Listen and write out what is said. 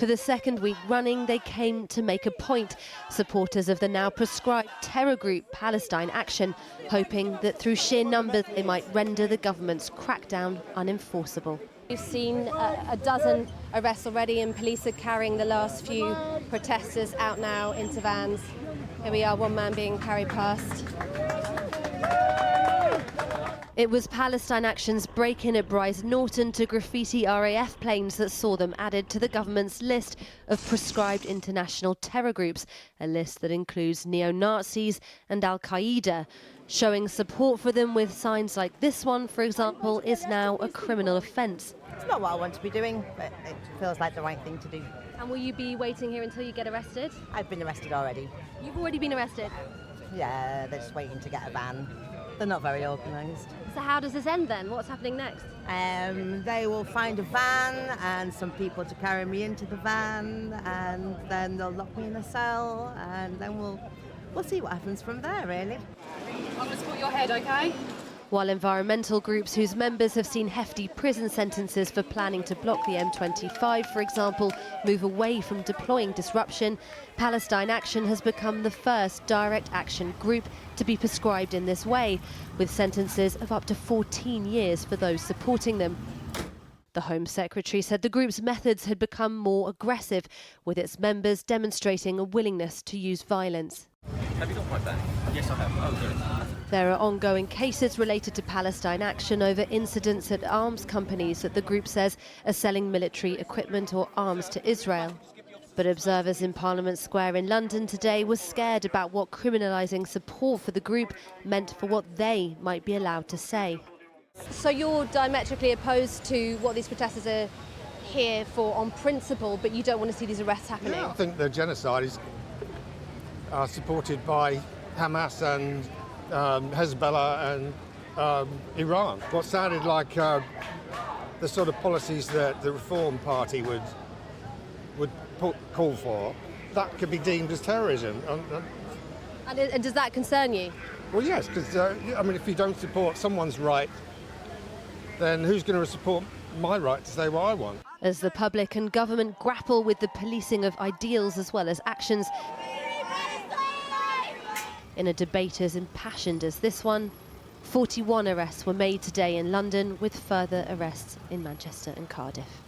For the second week running, they came to make a point, supporters of the now proscribed terror group Palestine Action, hoping that through sheer numbers they might render the government's crackdown unenforceable. We've seen a dozen arrests already, and police are carrying the last few protesters out now into vans. Here we are, one man being carried past. It was Palestine Action's break-in at Bryce Norton to graffiti RAF planes that saw them added to the government's list of proscribed international terror groups, a list that includes neo-Nazis and Al-Qaeda. Showing support for them with signs like this one, for example, is now a criminal offence. It's not what I want to be doing, but it feels like the right thing to do. And will you be waiting here until you get arrested? I've been arrested already. You've already been arrested? Yeah, they're just waiting to get a van. They're not very organised. So how does this end then? What's happening next? They will find a van and some people to carry me into the van, and then they'll lock me in a cell, and then we'll see what happens from there, really. I'm going to put your head, OK? While environmental groups whose members have seen hefty prison sentences for planning to block the M25, for example, move away from deploying disruption, Palestine Action has become the first direct action group to be prescribed in this way, with sentences of up to 14 years for those supporting them. The Home Secretary said the group's methods had become more aggressive, with its members demonstrating a willingness to use violence. Have you got my bag? Yes, I have. Oh, good. There are ongoing cases related to Palestine Action over incidents at arms companies that the group says are selling military equipment or arms to Israel. But observers in Parliament Square in London today were scared about what criminalising support for the group meant for what they might be allowed to say. So you're diametrically opposed to what these protesters are here for on principle, but you don't want to see these arrests happening? Yeah, I think the genocide is supported by Hamas and Hezbollah and Iran. What sounded like the sort of policies that the Reform Party would call for, that could be deemed as terrorism. And does that concern you? Well, yes, because I mean, if you don't support someone's right, then who's going to support my right to say what I want? As the public and government grapple with the policing of ideals as well as actions, in a debate as impassioned as this one, 41 arrests were made today in London, with further arrests in Manchester and Cardiff.